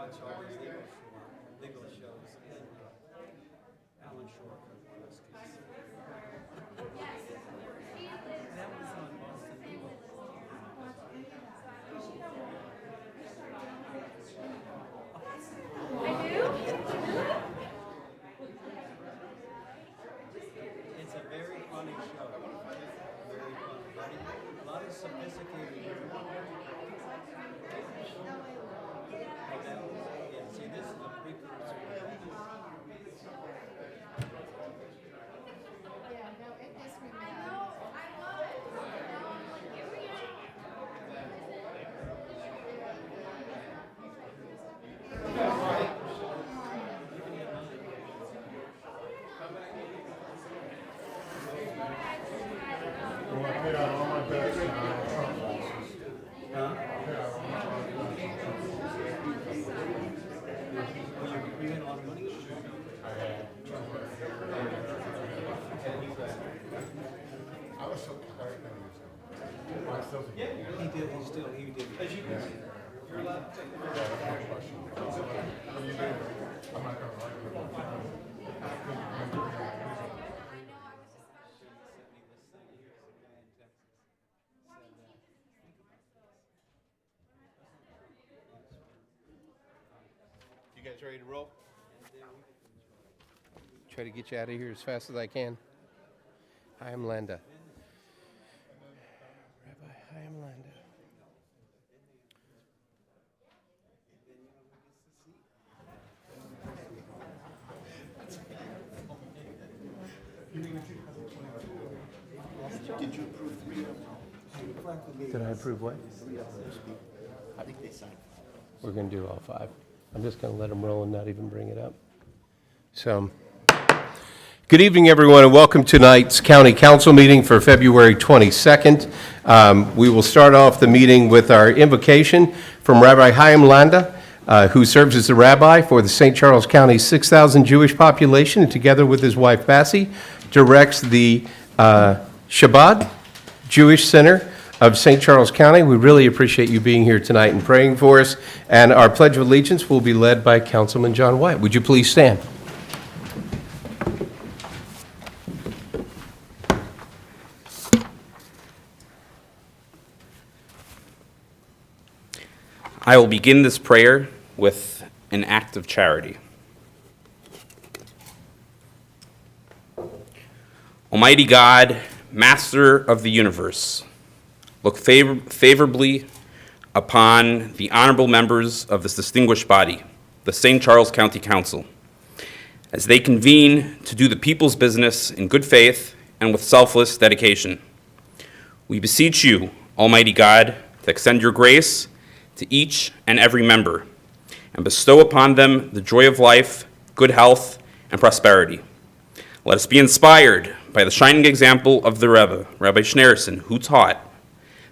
watch all these legal shows, and Alan Shore from one of us. That was on Boston Legal. It's a very funny show. Very funny. A lot of sophisticated humor. Yeah, see, this is a precursor. You had a lot of money? I was so tired of I still think He did. You're allowed to take the first. what do you do? I'm not gonna like it. You guys ready to roll? Try to get you out of here as fast as I can. Hi, I'm Landa. Rabbi, hi, I'm Landa. Did you approve 3 of them? Did I approve what? 3 of them. I think they signed. We're going to do all 5. I'm just going to let them roll and not even bring it up. So, good evening, everyone, and welcome to tonight's County Council meeting for February 22nd. We will start off the meeting with our invocation from Rabbi Chaim Landa, who serves as the rabbi for the St. Charles County 6,000 Jewish population, and together with his wife Bassie, directs the Shabbat Jewish Center of St. Charles County. We really appreciate you being here tonight and praying for us. And our Pledge of Allegiance will be led by Councilman John White. Would you please stand? I will begin this prayer with an act of charity. Almighty God, Master of the universe, look favorably upon the honorable members of this distinguished body, the St. Charles County Council, as they convene to do the people's business in good faith and with selfless dedication. We beseech you, Almighty God, to extend your grace to each and every member and bestow upon them the joy of life, good health, and prosperity. Let us be inspired by the shining example of the Rebbe, Rabbi Schneerson, who taught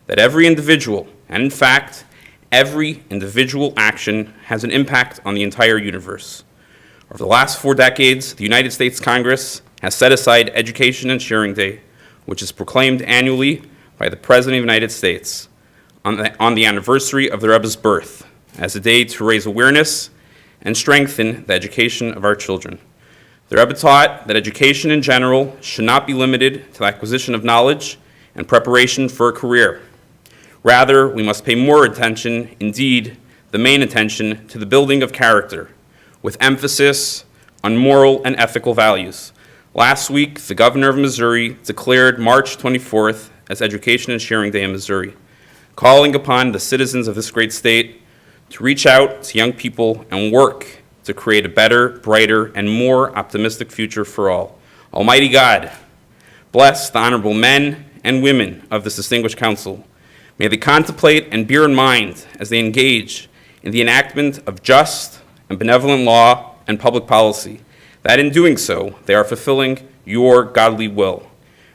that every individual, and in fact, every individual action has an impact on the entire universe. Over the last 4 decades, the United States Congress has set aside Education and Sharing Day, which is proclaimed annually by the President of the United States on the anniversary of the Rebbe's birth, as a day to raise awareness and strengthen the education of our children. The Rebbe taught that education in general should not be limited to the acquisition of knowledge and preparation for a career. Rather, we must pay more attention, indeed, the main attention, to the building of character, with emphasis on moral and ethical values. Last week, the governor of Missouri declared March 24th as Education and Sharing Day in Missouri, calling upon the citizens of this great state to reach out to young people and work to create a better, brighter, and more optimistic future for all. Almighty God, bless the honorable men and women of this distinguished council. May they contemplate and bear in mind as they engage in the enactment of just and benevolent law and public policy, that in doing so, they are fulfilling your godly will.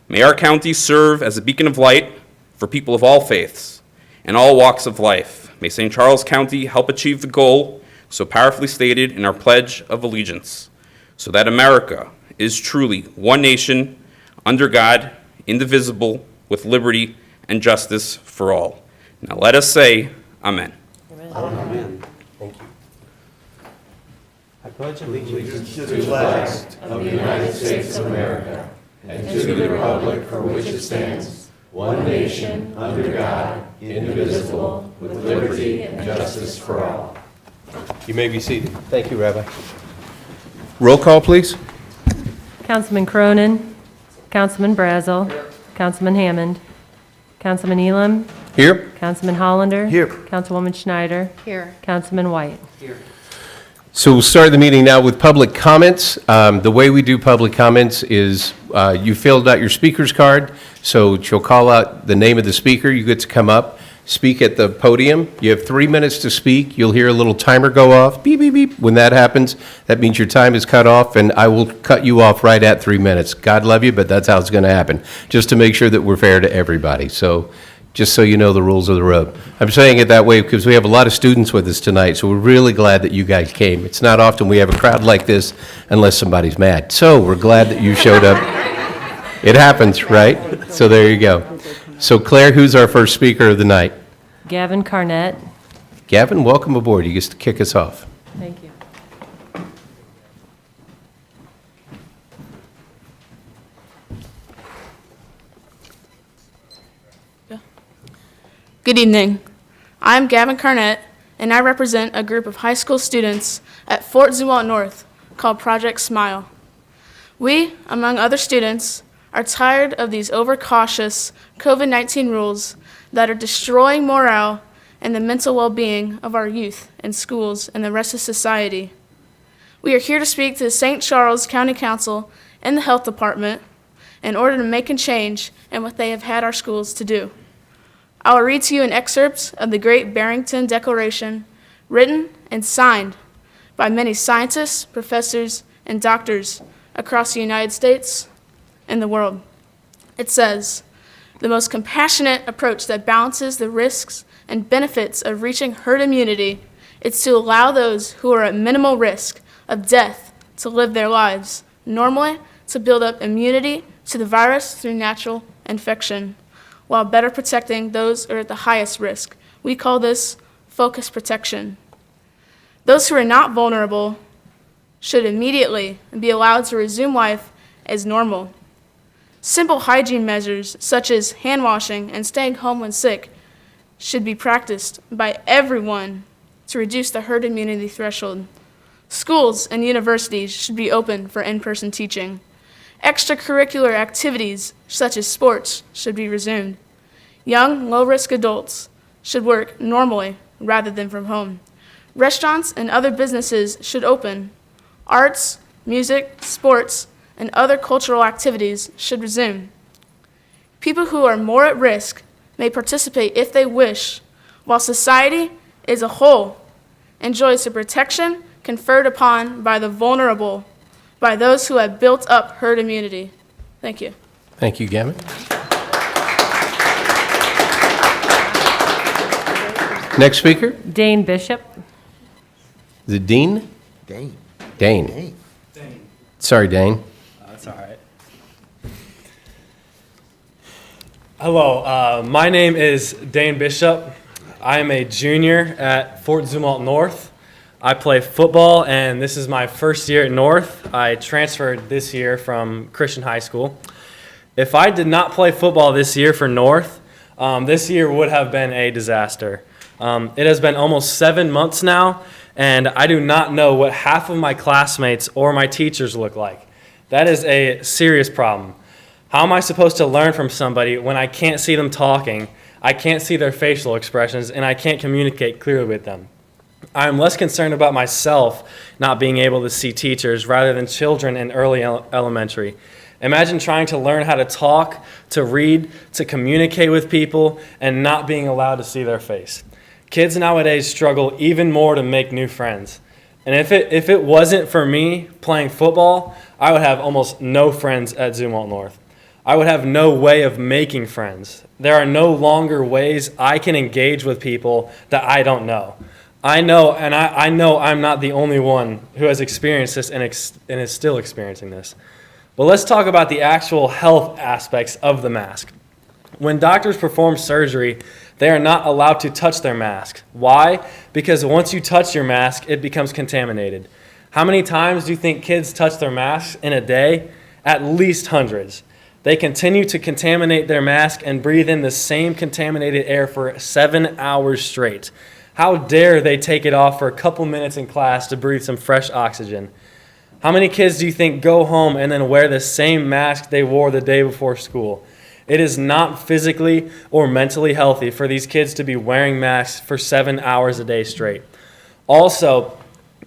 May our county serve as a beacon of light for people of all faiths and all walks of life. May St. Charles County help achieve the goal so powerfully stated in our Pledge of Allegiance, so that America is truly one nation, under God, indivisible, with liberty and justice for all. Now let us say, Amen. Amen. Thank you. You may be seated. Thank you, Rabbi. Roll call, please. Councilman Cronin, Councilman Brazel, Councilman Hammond, Councilman Elam, Here. Councilman Hollander. Here. Councilwoman Schneider. Here. Councilman White. So we'll start the meeting now with public comments. The way we do public comments is you filled out your speaker's card, so she'll call out the name of the speaker. You get to come up, speak at the podium. You have 3 minutes to speak. You'll hear a little timer go off, beep, beep, beep. When that happens, that means your time is cut off, and I will cut you off right at 3 minutes. God love you, but that's how it's going to happen, just to make sure that we're fair to everybody. So just so you know the rules of the road. I'm saying it that way because we have a lot of students with us tonight, so we're really glad that you guys came. It's not often we have a crowd like this unless somebody's mad. So we're glad that you showed up. It happens, right? So there you go. So Claire, who's our first speaker of the night? Gavin Carnett. Gavin, welcome aboard. You get to kick us off. Thank you. Good evening. I'm Gavin Carnett, and I represent a group of high school students at Fort Zumwalt North called Project Smile. We, among other students, are tired of these overcautious COVID-19 rules that are destroying morale and the mental well-being of our youth in schools and the rest of society. We are here to speak to the St. Charles County Council and the Health Department in order to make a change in what they have had our schools to do. I will read to you an excerpt of the Great Barrington Declaration, written and signed by many scientists, professors, and doctors across the United States and the world. It says, "The most compassionate approach that balances the risks and benefits of reaching herd immunity is to allow those who are at minimal risk of death to live their lives normally, to build up immunity to the virus through natural infection, while better protecting those who are at the highest risk. We call this focused protection. Those who are not vulnerable should immediately be allowed to resume life as normal. Simple hygiene measures such as hand washing and staying home when sick should be practiced by everyone to reduce the herd immunity threshold. Schools and universities should be open for in-person teaching. Extracurricular activities such as sports should be resumed. Young, low-risk adults should work normally rather than from home. Restaurants and other businesses should open. Arts, music, sports, and other cultural activities should resume. People who are more at risk may participate if they wish, while society as a whole enjoys the protection conferred upon by the vulnerable, by those who have built up herd immunity." Thank you. Thank you, Gavin. Next speaker, Dane Bishop. is it Dean? Dane. Dane. Sorry, Dane. That's all right. Hello, my name is Dane Bishop. I am a junior at Fort Zumwalt North. I play football, and this is my first year at North. I transferred this year from Christian High School. If I did not play football this year for North, this year would have been a disaster. It has been almost 7 months now, and I do not know what half of my classmates or my teachers look like. That is a serious problem. How am I supposed to learn from somebody when I can't see them talking, I can't see their facial expressions, and I can't communicate clearly with them? I'm less concerned about myself not being able to see teachers rather than children in early elementary. Imagine trying to learn how to talk, to read, to communicate with people, and not being allowed to see their face. Kids nowadays struggle even more to make new friends. And if it wasn't for me playing football, I would have almost no friends at Zumwalt North. I would have no way of making friends. There are no longer ways I can engage with people that I don't know. I know I'm not the only one who has experienced this and is still experiencing this. But let's talk about the actual health aspects of the mask. When doctors perform surgery, they are not allowed to touch their mask. Why? Because once you touch your mask, it becomes contaminated. How many times do you think kids touch their masks in a day? At least hundreds. They continue to contaminate their mask and breathe in the same contaminated air for 7 hours straight. How dare they take it off for a couple minutes in class to breathe some fresh oxygen? How many kids do you think go home and then wear the same mask they wore the day before school? It is not physically or mentally healthy for these kids to be wearing masks for 7 hours a day straight. Also,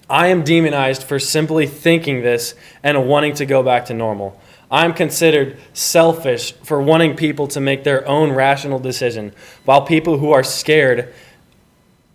I am demonized for simply thinking this and wanting to go back to normal. I'm considered selfish for wanting people to make their own rational decision, while people who are scared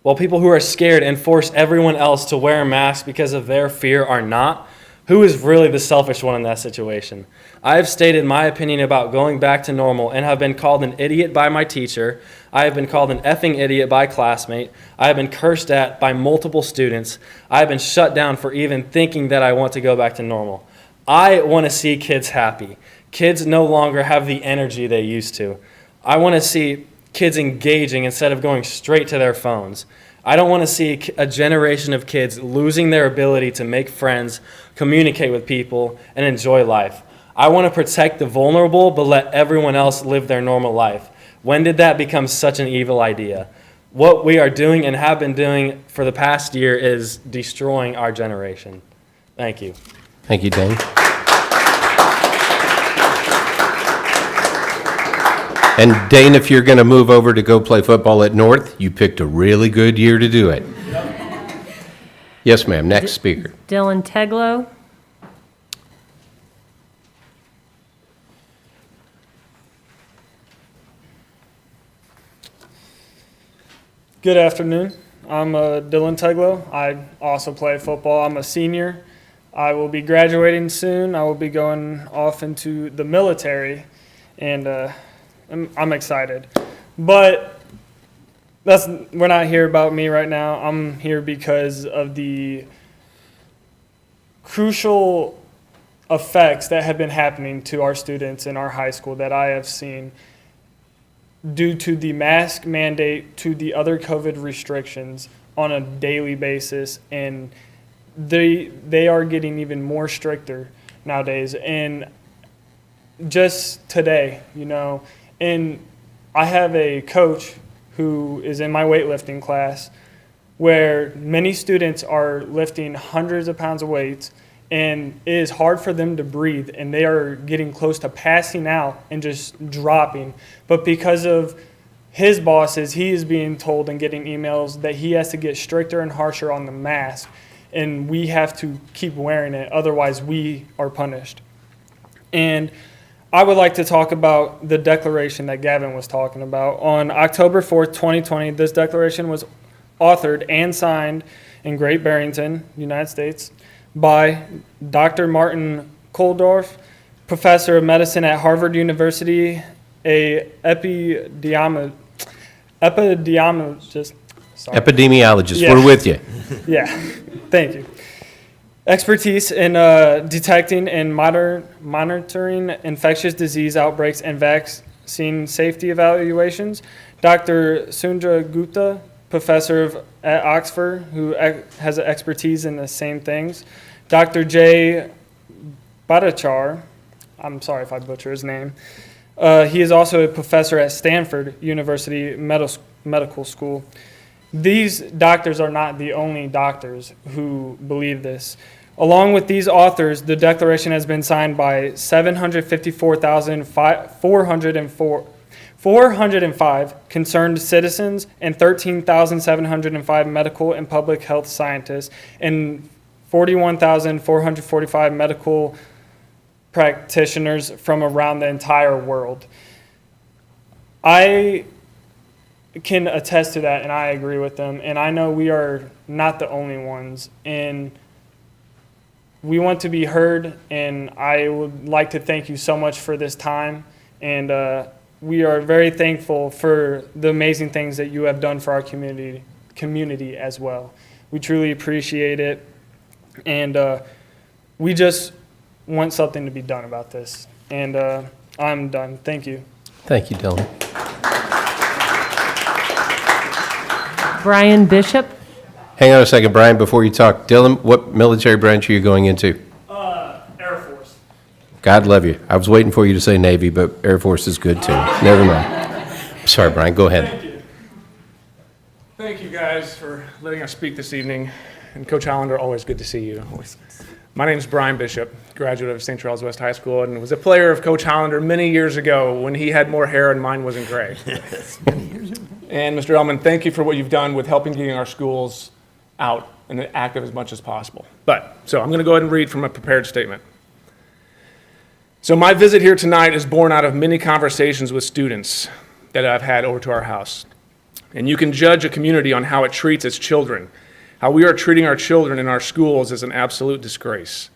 and force everyone else to wear a mask because of their fear are not. Who is really the selfish one in that situation? I have stated my opinion about going back to normal and have been called an idiot by my teacher. I have been called an effing idiot by a classmate. I have been cursed at by multiple students. I have been shut down for even thinking that I want to go back to normal. I want to see kids happy. Kids no longer have the energy they used to. I want to see kids engaging instead of going straight to their phones. I don't want to see a generation of kids losing their ability to make friends, communicate with people, and enjoy life. I want to protect the vulnerable, but let everyone else live their normal life. When did that become such an evil idea? What we are doing and have been doing for the past year is destroying our generation. Thank you. Thank you, Dane. And Dane, if you're going to move over to go play football at North, you picked a really good year to do it. Yes, ma'am. Next speaker. Dylan Teglow. Good afternoon. I'm Dylan Teglow. I also play football. I'm a senior. I will be graduating soon. I will be going off into the military, and I'm excited. But we're not here about me right now. I'm here because of the crucial effects that have been happening to our students in our high school that I have seen due to the mask mandate, to the other COVID restrictions on a daily basis, and they are getting even more stricter nowadays. And just today, and I have a coach who is in my weightlifting class where many students are lifting hundreds of pounds of weights, and it is hard for them to breathe, and they are getting close to passing out and just dropping. But because of his bosses, he is being told and getting emails that he has to get stricter and harsher on the mask, and we have to keep wearing it, otherwise we are punished. And I would like to talk about the declaration that Gavin was talking about. On October 4th, 2020, this declaration was authored and signed in Great Barrington, United States, by Dr. Martin Kulldorff, professor of medicine at Harvard University, a epidemiologist. Sorry. Epidemiologist, Yeah. we're with you. Yeah, thank you. Expertise in detecting and monitoring infectious disease outbreaks and vaccine safety evaluations. Dr. Sundra Gupta, professor at Oxford, who has expertise in the same things. Dr. Jay Bhattacharya, I'm sorry if I butcher his name. He is also a professor at Stanford University Medical School. These doctors are not the only doctors who believe this. Along with these authors, the declaration has been signed by 754,405 concerned citizens and 13,705 medical and public health scientists and 41,445 medical practitioners from around the entire world. I can attest to that, and I agree with them. And I know we are not the only ones. And we want to be heard, and I would like to thank you so much for this time. And we are very thankful for the amazing things that you have done for our community as well. We truly appreciate it. And we just want something to be done about this. And I'm done. Thank you. Thank you, Dylan. Brian Bishop. Hang on a second, Brian, before you talk. Dylan, what military branch are you going into? Air Force. God love you. I was waiting for you to say Navy, but Air Force is good too. Never mind. Sorry, Brian, go ahead. Thank you. Thank you guys for letting us speak this evening. And Coach Hollander, always good to see you. My name is Brian Bishop, graduate of St. Charles West High School, and was a player of Coach Hollander many years ago when he had more hair and mine wasn't gray. And Mr. Ellman, thank you for what you've done with helping getting our schools out and active as much as possible. So I'm going to go ahead and read from a prepared statement. So my visit here tonight is born out of many conversations with students that I've had over to our house. And you can judge a community on how it treats its children. How we are treating our children in our schools is an absolute disgrace.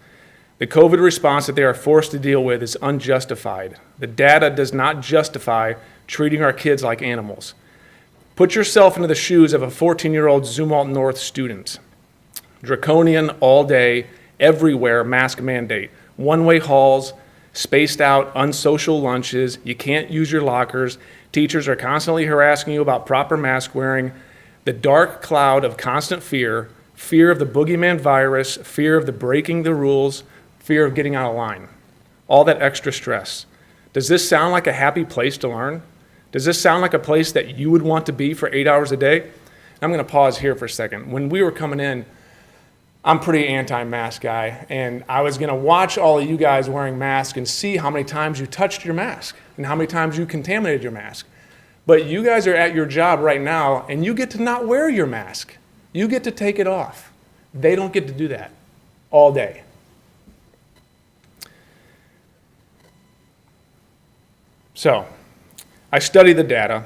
The COVID response that they are forced to deal with is unjustified. The data does not justify treating our kids like animals. Put yourself into the shoes of a 14-year-old Zumwalt North student. Draconian, all day, everywhere mask mandate. One-way halls, spaced out, unsocial lunches. You can't use your lockers. Teachers are constantly harassing you about proper mask wearing. The dark cloud of constant fear, fear of the boogeyman virus, fear of the breaking the rules, fear of getting out of line. All that extra stress. Does this sound like a happy place to learn? Does this sound like a place that you would want to be for 8 hours a day? I'm going to pause here for a second. When we were coming in, I'm pretty anti-mask guy, and I was going to watch all of you guys wearing masks and see how many times you touched your mask and how many times you contaminated your mask. But you guys are at your job right now, and you get to not wear your mask. You get to take it off. They don't get to do that all day. So, I study the data.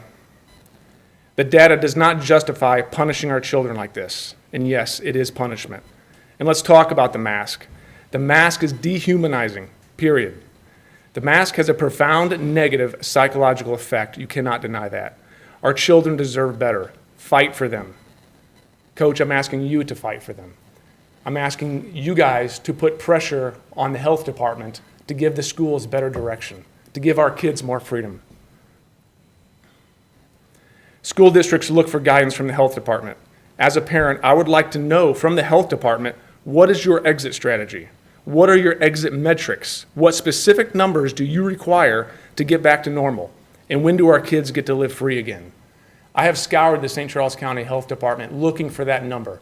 The data does not justify punishing our children like this. And yes, it is punishment. And let's talk about the mask. The mask is dehumanizing, period. The mask has a profound negative psychological effect. You cannot deny that. Our children deserve better. Fight for them. Coach, I'm asking you to fight for them. I'm asking you guys to put pressure on the health department to give the schools better direction, to give our kids more freedom. School districts look for guidance from the health department. As a parent, I would like to know from the health department, what is your exit strategy? What are your exit metrics? What specific numbers do you require to get back to normal? And when do our kids get to live free again? I have scoured the St. Charles County Health Department looking for that number.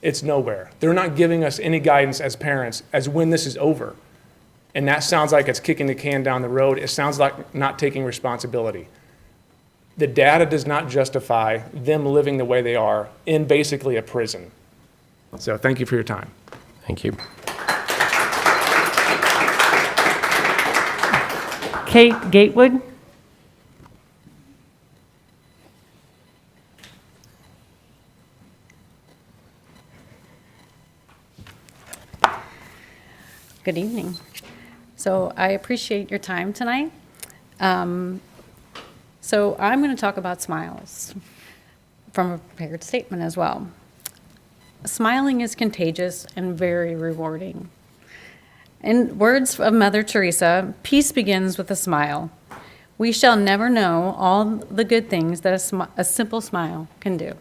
It's nowhere. They're not giving us any guidance as parents as when this is over. And that sounds like it's kicking the can down the road. It sounds like not taking responsibility. The data does not justify them living the way they are in basically a prison. So thank you for your time. Thank you. Kate Gatewood. Good evening. So I appreciate your time tonight. So I'm going to talk about smiles from a prepared statement as well. Smiling is contagious and very rewarding. In words of Mother Teresa, peace begins with a smile. We shall never know all the good things that a simple smile can do.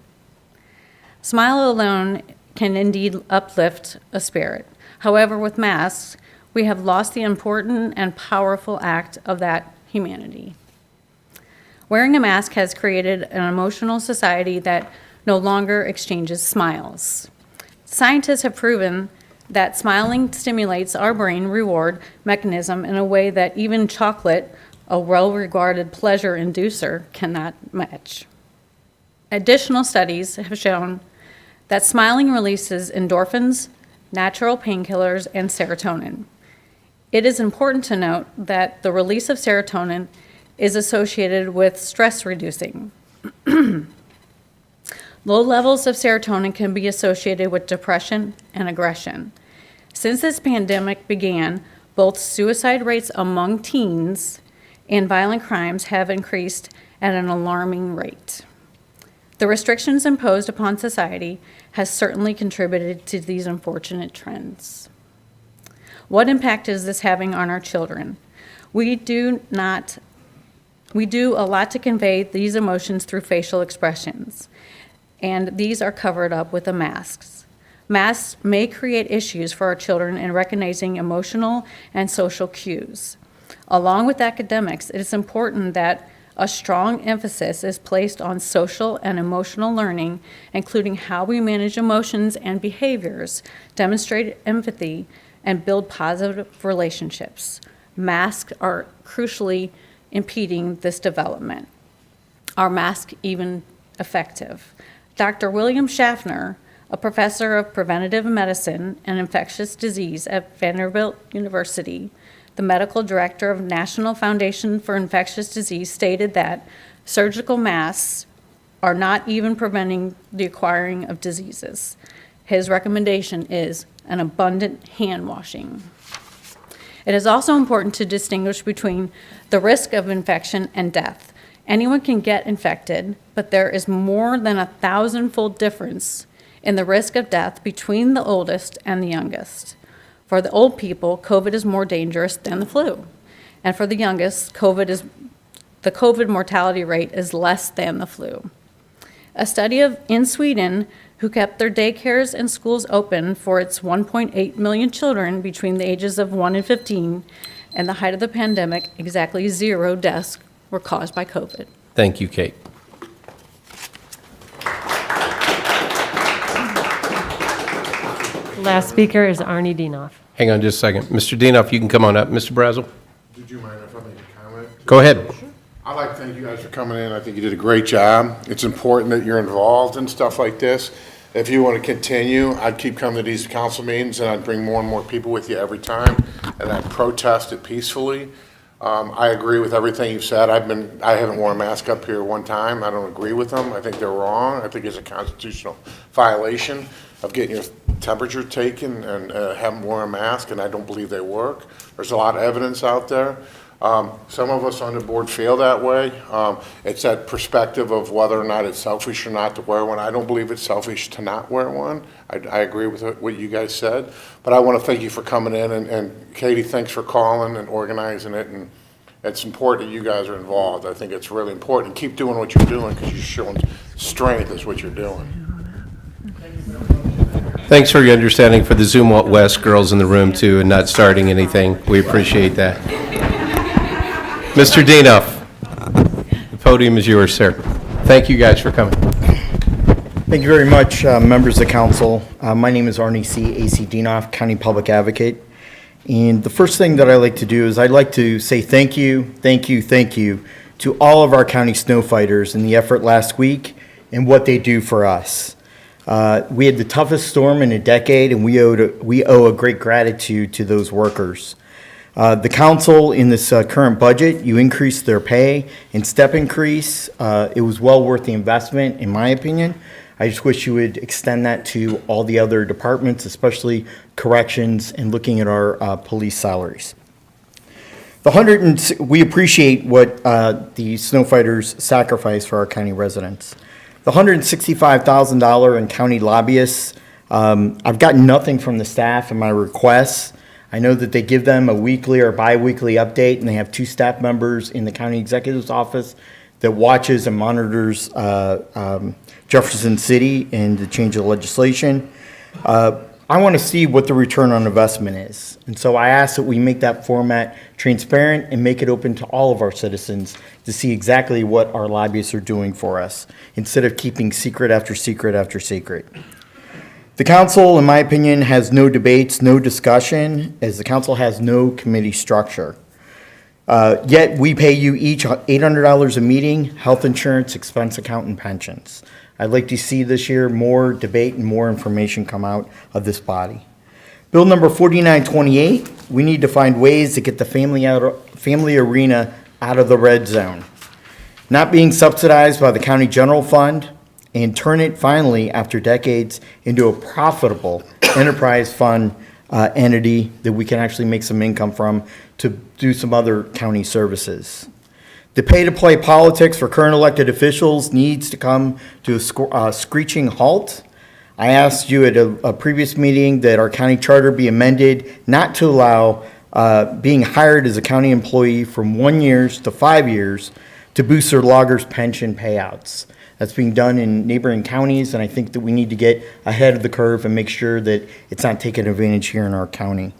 Smile alone can indeed uplift a spirit. However, with masks, we have lost the important and powerful act of that humanity. Wearing a mask has created an emotional society that no longer exchanges smiles. Scientists have proven that smiling stimulates our brain reward mechanism in a way that even chocolate, a well-regarded pleasure inducer, cannot match. Additional studies have shown that smiling releases endorphins, natural painkillers, and serotonin. It is important to note that the release of serotonin is associated with stress reducing. Low levels of serotonin can be associated with depression and aggression. Since this pandemic began, both suicide rates among teens and violent crimes have increased at an alarming rate. The restrictions imposed upon society has certainly contributed to these unfortunate trends. What impact is this having on our children? We do a lot to convey these emotions through facial expressions. and these are covered up with the masks. Masks may create issues for our children in recognizing emotional and social cues. Along with academics, it is important that a strong emphasis is placed on social and emotional learning, including how we manage emotions and behaviors, demonstrate empathy, and build positive relationships. Masks are crucially impeding this development. Are masks even effective? Dr. William Schaffner, a professor of preventative medicine and infectious disease at Vanderbilt University, the medical director of National Foundation for Infectious Disease, stated that surgical masks are not even preventing the acquiring of diseases. His recommendation is an abundant hand washing. It is also important to distinguish between the risk of infection and death. Anyone can get infected, but there is more than 1,000-fold difference in the risk of death between the oldest and the youngest. For the old people, COVID is more dangerous than the flu. And for the youngest, the COVID mortality rate is less than the flu. A study in Sweden, who kept their daycares and schools open for its 1.8 million children between the ages of 1 and 15, and the height of the pandemic, exactly 0 deaths were caused by COVID. Thank you, Kate. Last speaker is Arnie Dienoff. Hang on just a second. Mr. Dienoff, you can come on up. Mr. Brazel? Did you mind if I make a comment? Go ahead. I'd like to thank you guys for coming in. I think you did a great job. It's important that you're involved in stuff like this. If you want to continue, I'd keep coming to these council meetings, and I'd bring more and more people with you every time, and I'd protest it peacefully. I agree with everything you've said. I haven't worn a mask up here one time. I don't agree with them. I think they're wrong. I think it's a constitutional violation of getting your temperature taken and having worn a mask, and I don't believe they work. There's a lot of evidence out there. Some of us on the board feel that way. It's that perspective of whether or not it's selfish or not to wear one. I don't believe it's selfish to not wear one. I agree with what you guys said, but I want to thank you for coming in, and Katie, thanks for calling and organizing it, and it's important that you guys are involved. I think it's really important. Keep doing what you're doing, because you're showing strength is what you're doing. Thanks for your understanding for the Zumwalt West girls in the room, too, and not starting anything. We appreciate that. Mr. Dienoff, the podium is yours, sir. Thank you guys for coming. Thank you very much, members of council. My name is Arnie A.C. Dienoff, County Public Advocate. And the first thing that I like to do is I'd like to say thank you to all of our county snow fighters in the effort last week and what they do for us. We had the toughest storm in a decade, and we owe a great gratitude to those workers. The council, in this current budget, you increased their pay and step increase. It was well worth the investment, in my opinion. I just wish you would extend that to all the other departments, especially corrections and looking at our police salaries. We appreciate what the snow fighters sacrifice for our county residents. The $165,000 in county lobbyists, I've gotten nothing from the staff in my requests. I know that they give them a weekly or bi-weekly update, and they have 2 staff members in the county executive's office that watches and monitors Jefferson City and the change of legislation. I want to see what the return on investment is. And so I ask that we make that format transparent and make it open to all of our citizens to see exactly what our lobbyists are doing for us, instead of keeping secret after secret after secret. The council, in my opinion, has no debates, no discussion, as the council has no committee structure. Yet we pay you each $800 a meeting, health insurance, expense account, and pensions. I'd like to see this year more debate and more information come out of this body. Bill number 4928, we need to find ways to get the family arena out of the red zone. Not being subsidized by the county general fund, and turn it finally, after decades, into a profitable enterprise fund entity that we can actually make some income from to do some other county services. The pay-to-play politics for current elected officials needs to come to a screeching halt. I asked you at a previous meeting that our county charter be amended not to allow being hired as a county employee from 1 year to 5 years to boost their loggers' pension payouts. that's being done in neighboring counties, and I think that we need to get ahead of the curve and make sure that it's not taken advantage here in our county.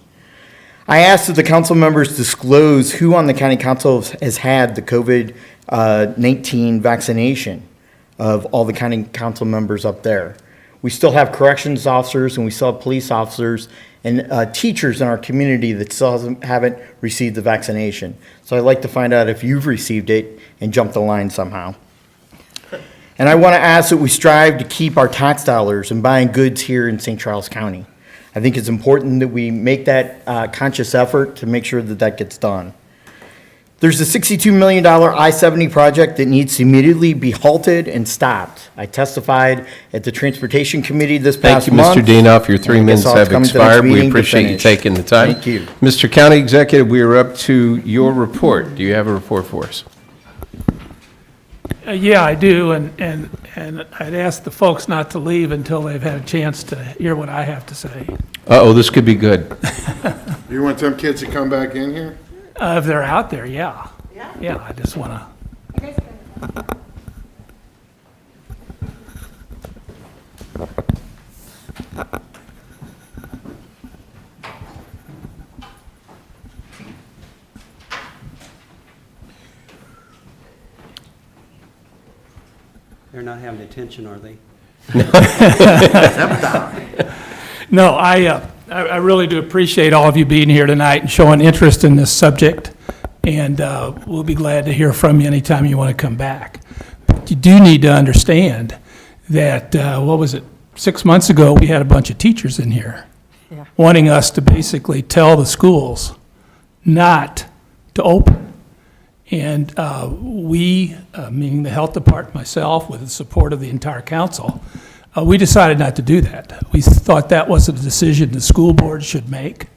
I asked that the council members disclose who on the county council has had the COVID-19 vaccination of all the county council members up there. We still have corrections officers and we still have police officers and teachers in our community that still haven't received the vaccination. So I'd like to find out if you've received it and jumped the line somehow. And I want to ask that we strive to keep our tax dollars and buying goods here in St. Charles County. I think it's important that we make that conscious effort to make sure that that gets done. There's a $62 million I-70 project that needs to immediately be halted and stopped. I testified at the Transportation Committee this past month. Thank you, Mr. Dinoff. Your 3 And I guess minutes I'll have come to the next expired. We meeting to appreciate you finish. taking the time. Thank you. Mr. County Executive, we are up to your report. Do you have a report for us? Yeah, I do, and I'd ask the folks not to leave until they've had a chance to hear what I have to say. Uh-oh, this could be good. You want them kids to come back in here? If they're out there, yeah. Yeah, I just want to. They're not having attention, are they? No, I really do appreciate all of you being here tonight and showing interest in this subject, and we'll be glad to hear from you anytime you want to come back. But you do need to understand that, 6 months ago, we had a bunch of teachers in here wanting us to basically tell the schools not to open. And we, meaning the health department, myself, with the support of the entire council, we decided not to do that. We thought that was a decision the school board should make.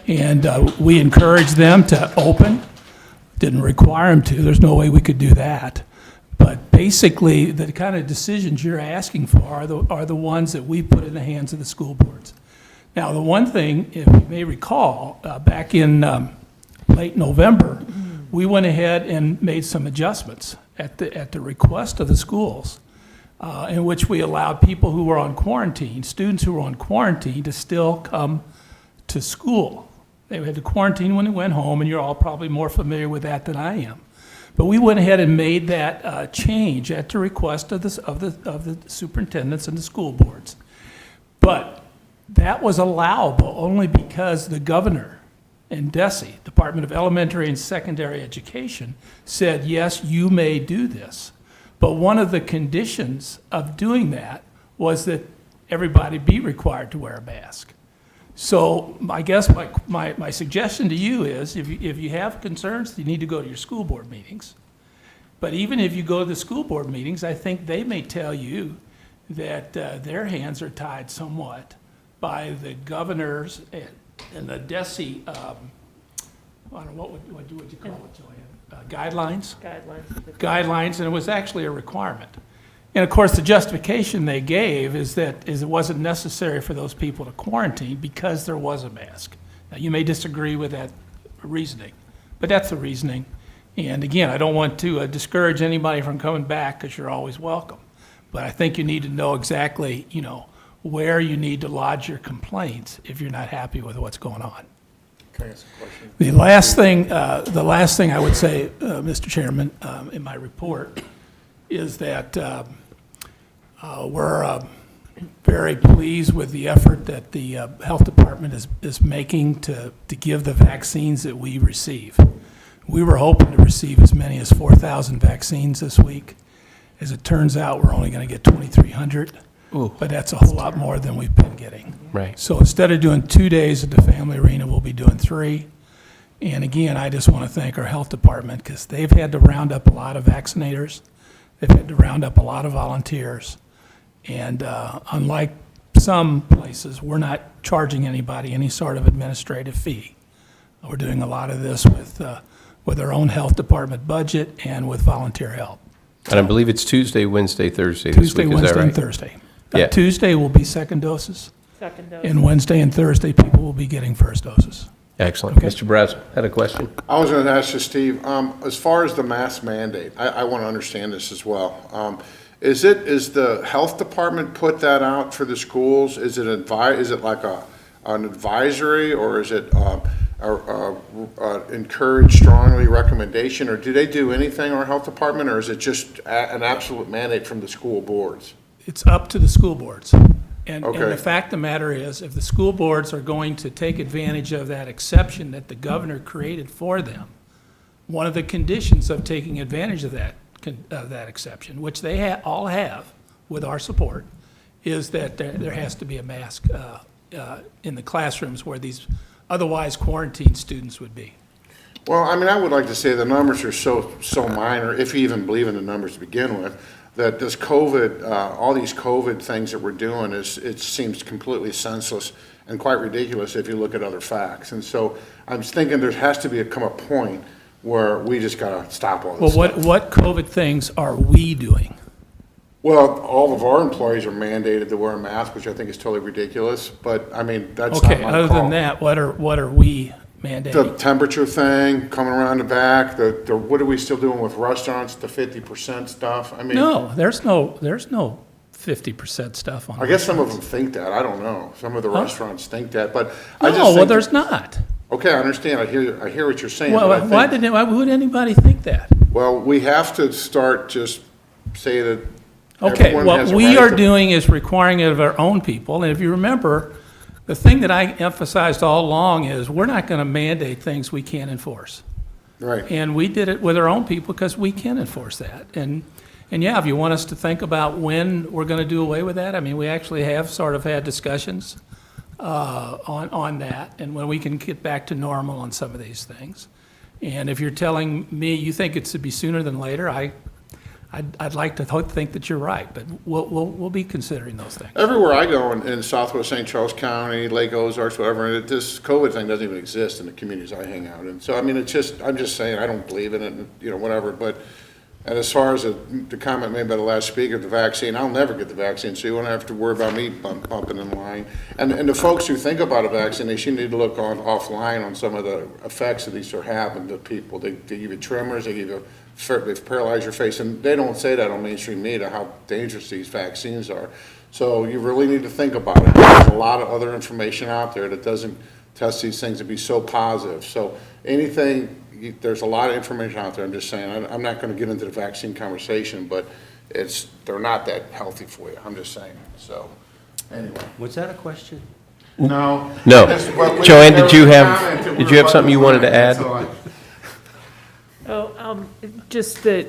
And we encouraged them to open, didn't require them to. There's no way we could do that. But basically, the kind of decisions you're asking for are the ones that we put in the hands of the school boards. Now, the one thing, if you may recall, back in late November, we went ahead and made some adjustments at the request of the schools, in which we allowed people who were on quarantine, students who were on quarantine, to still come to school. They had to quarantine when they went home, and you're all probably more familiar with that than I am. But we went ahead and made that change at the request of the superintendents and the school boards. But that was allowable only because the governor and DESE, Department of Elementary and Secondary Education, said, yes, you may do this. But one of the conditions of doing that was that everybody be required to wear a mask. So I guess my suggestion to you is, if you have concerns, you need to go to your school board meetings. But even if you go to the school board meetings, I think they may tell you that their hands are tied somewhat by the governors and the DESE, I don't know, what would you call it, Joanne? Guidelines? Guidelines, and it was actually a requirement. And of course, the justification they gave is that it wasn't necessary for those people to quarantine because there was a mask. Now, you may disagree with that reasoning, but that's the reasoning. And again, I don't want to discourage anybody from coming back because you're always welcome. But I think you need to know exactly, where you need to lodge your complaints if you're not happy with what's going on. Can I ask a question? The last thing I would say, Mr. Chairman, in my report is that we're very pleased with the effort that the health department is making to give the vaccines that we receive. We were hoping to receive as many as 4,000 vaccines this week. As it turns out, we're only going to get 2,300. But that's a whole lot more than we've been getting. Right. So instead of doing 2 days at the family arena, we'll be doing 3. And again, I just want to thank our health department because they've had to round up a lot of vaccinators. They've had to round up a lot of volunteers. And unlike some places, we're not charging anybody any sort of administrative fee. We're doing a lot of this with our own health department budget and with volunteer help. And I believe it's Tuesday, Wednesday, Thursday this Tuesday, week, is that Wednesday, right? and Thursday. Yeah. Tuesday will be second doses. And Wednesday and Thursday, people will be getting first doses. Excellent. Okay. Mr. Brazel had a question? I was going to ask you, Steve, as far as the mask mandate, I want to understand this as well. is the health department put that out for the schools? Is it like an advisory, or is it encouraged strongly recommendation, or do they do anything, our health department, or is it just an absolute mandate from the school boards? It's up to the school boards. And Okay. the fact of the matter is, if the school boards are going to take advantage of that exception that the governor created for them, one of the conditions of taking advantage of that exception, which they all have with our support, is that there has to be a mask in the classrooms where these otherwise quarantined students would be. Well, I mean, I would like to say the numbers are so minor, if you even believe in the numbers to begin with, that this COVID, all these COVID things that we're doing it seems completely senseless and quite ridiculous if you look at other facts. And so I'm just thinking there has to come a point where we just gotta stop all this Well, stuff. what COVID things are we doing? Well, all of our employees are mandated to wear a mask, which I think is totally ridiculous, but I mean, that's not Okay, my other call. than that, what are we The mandating? temperature thing, coming around the back, what are we still doing with restaurants, the 50% stuff? I mean. No, there's no 50% stuff on. I guess some of them think that, I don't know. Some of the restaurants think that, but I just No, well, think. there's not. Okay, I understand, I hear what you're saying, but I Why think, why would anybody think that? well, we have to start just say that Okay, everyone has what a we right are to- doing is requiring it of our own people, and if you remember, the thing that I emphasized all along is, we're not gonna mandate things we can't enforce. Right, And we did it with our own people because we can enforce that. And yeah, if you want us to think about when we're gonna do away with that, I mean, we actually have sort of had discussions on that, and when we can get back to normal on some of these things. And if you're telling me you think it's to be sooner than later, I'd like to think that you're right, but we'll be considering those things. everywhere I go in southwest St. Charles County, Lake Ozarks, whatever, this COVID thing doesn't even exist in the communities I hang out in. So, I mean, I'm just saying, I don't believe in it, and, whatever, but, and as far as the comment made by the last speaker, the vaccine, I'll never get the vaccine, so you won't have to worry about me bumping in line. And the folks who think about a vaccination need to look offline on some of the effects that these are having to people. They give you tremors, they've paralyzed your face, and they don't say that on mainstream media, how dangerous these vaccines are. So you really need to think about it. There's a lot of other information out there that doesn't test these things to be so positive. So there's a lot of information out there, I'm just saying. I'm not gonna get into the vaccine conversation, but they're not that healthy for you, I'm just saying, so, anyway. Was that a question? No. No. Well, Joanne, there did you was a have comment that did we're you have something you wanted to running add? late, so Just that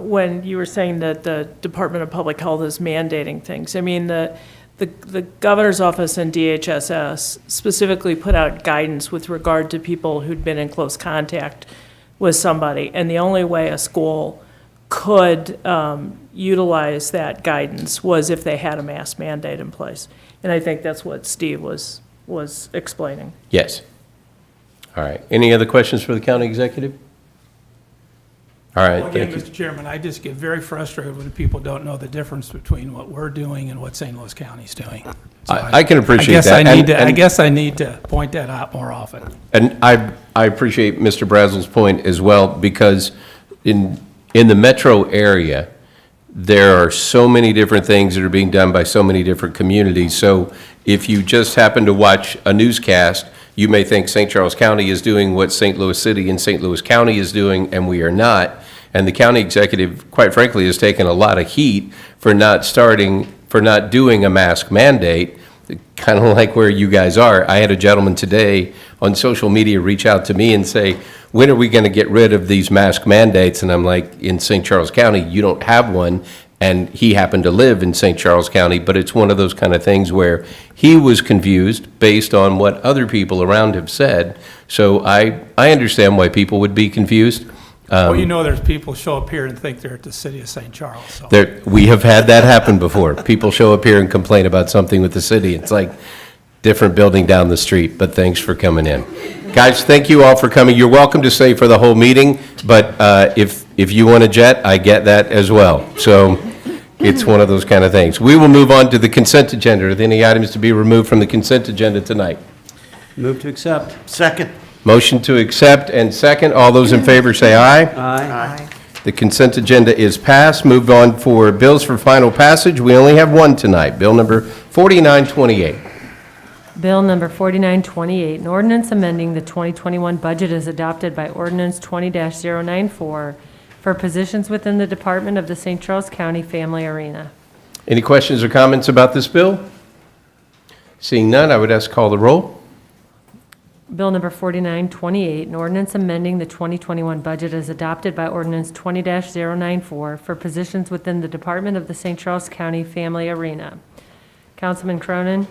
when you were saying that the Department of Public Health is mandating things, I mean, the governor's office and DHSS specifically put out guidance with regard to people who'd been in close contact with somebody, and the only way a school could utilize that guidance was if they had a mask mandate in place. And I think that's what Steve was explaining. Yes. All right. Any other questions for the county executive? All right, Well, again, thank you. Mr. Chairman, I just get very frustrated when people don't know the difference between what we're doing and what St. Louis County's doing. So I can appreciate I guess that. I guess I need to point that out more often. And I appreciate Mr. Brazel's point as well, because in the metro area, there are so many different things that are being done by so many different communities. So if you just happen to watch a newscast, you may think St. Charles County is doing what St. Louis City and St. Louis County is doing, and we are not. And the county executive, quite frankly, has taken a lot of heat for not doing a mask mandate, kind of like where you guys are. I had a gentleman today on social media reach out to me and say, when are we going to get rid of these mask mandates? And I'm like, in St. Charles County, you don't have one. And he happened to live in St. Charles County, but it's one of those kind of things where he was confused based on what other people around have said. So I understand why people would be confused. Well, there's people show up here and think they're at the city of St. Charles, so. We have had that happen before. People show up here and complain about something with the city. It's like different building down the street, but thanks for coming in. Guys, thank you all for coming. You're welcome to stay for the whole meeting, but if you want a jet, I get that as well. So it's one of those kind of things. We will move on to the consent agenda. Are there any items to be removed from the consent agenda tonight? Move to accept. Second. Motion to accept and second. All those in favor say aye. Aye. The consent agenda is passed. Moved on for bills for final passage. We only have one tonight, Bill number 4928. Bill number 4928, an ordinance amending the 2021 budget as adopted by ordinance 20-094 for positions within the Department of the St. Charles County Family Arena. Any questions or comments about this bill? Seeing none, I would ask call the roll. Bill number 4928, an ordinance amending the 2021 budget as adopted by ordinance 20-094 for positions within the Department of the St. Charles County Family Arena. Councilman Cronin,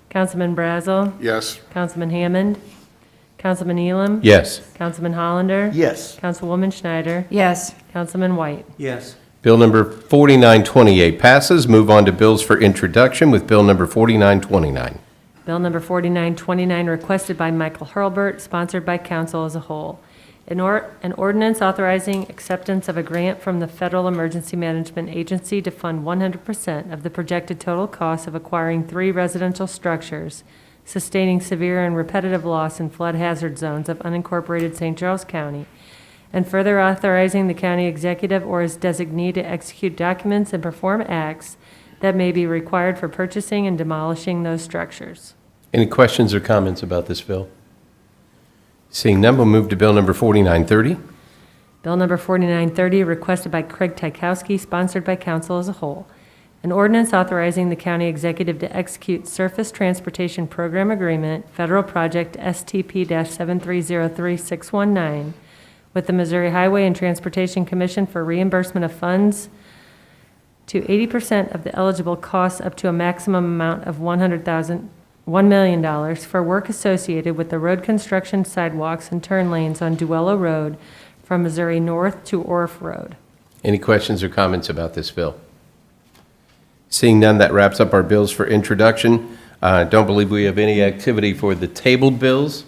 Councilman Brazel, Yes. Councilman Hammond, Councilman Elam. Yes. Councilman Hollander. Yes. Councilwoman Schneider. Yes. Councilman White. Yes. Bill number 4928 passes. Move on to bills for introduction with bill number 4929. Bill number 4929, requested by Michael Hurlbert, sponsored by council as a whole. An ordinance authorizing acceptance of a grant from the Federal Emergency Management Agency to fund 100% of the projected total cost of acquiring 3 residential structures, sustaining severe and repetitive loss in flood hazard zones of unincorporated St. Charles County, and further authorizing the county executive or his designee to execute documents and perform acts that may be required for purchasing and demolishing those structures. Any questions or comments about this bill? Seeing none, we'll move to bill number 4930. Bill number 4930, requested by Craig Tykowski, sponsored by council as a whole. An ordinance authorizing the county executive to execute Surface Transportation Program Agreement, Federal Project STP-7303619, with the Missouri Highway and Transportation Commission for reimbursement of funds to 80% of the eligible costs up to a maximum amount of $1 million for work associated with the road construction, sidewalks, and turn lanes on Duello Road from Missouri North to Orff Road. Any questions or comments about this bill? Seeing none, that wraps up our bills for introduction. Don't believe we have any activity for the tabled bills.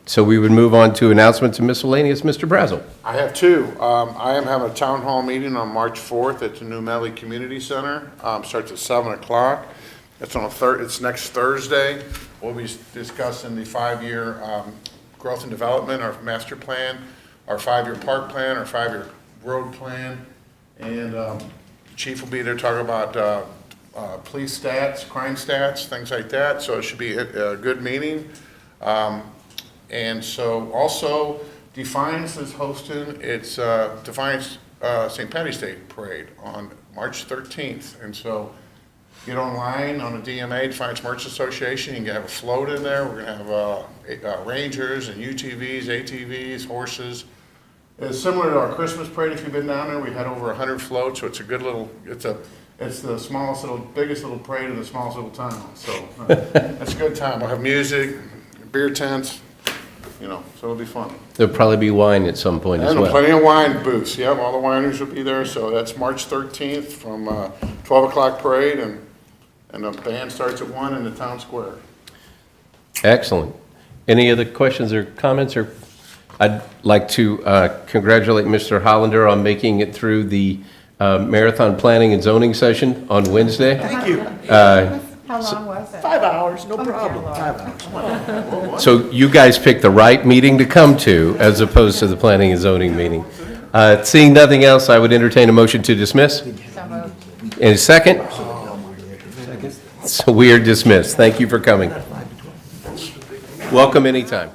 So we would move on to announcements and miscellaneous. Mr. Brazel. I have 2. I am having a town hall meeting on March 4th at the New Medley Community Center. Starts at 7 o'clock. It's it's next Thursday. We'll be discussing the 5-year growth and development, our master plan, our 5-year park plan, our 5-year road plan, and Chief will be there talking about police stats, crime stats, things like that. So it should be a good meeting. And so also Defiance is hosting its Defiance St. Patty's Day Parade on March 13th. And so get online on the DMA, Defiance Merchants Association. You can have a float in there. We're going to have Rangers and UTVs, ATVs, horses. It's similar to our Christmas parade. If you've been down there, we had over 100 floats, so it's a good little, it's the smallest little, biggest little parade in the smallest little town. So it's a good time. We'll have music, beer tents, so it'll be fun. There'll probably be wine at some point as And well. plenty of wine booths. Yep, all the wineries will be there. So that's March 13th from 12 o'clock parade, and the band starts at 1 in the town square. Excellent. Any other questions or comments? Or I'd like to congratulate Mr. Hollander on making it through the marathon planning and zoning session on Wednesday. Thank you. How long was it? 5 hours, no problem. 5 hours. So you guys picked the right meeting to come to as opposed to the planning and zoning meeting. Seeing nothing else, I would entertain a motion to dismiss. So moved. And a second? So we are dismissed. Thank you for coming. Welcome anytime.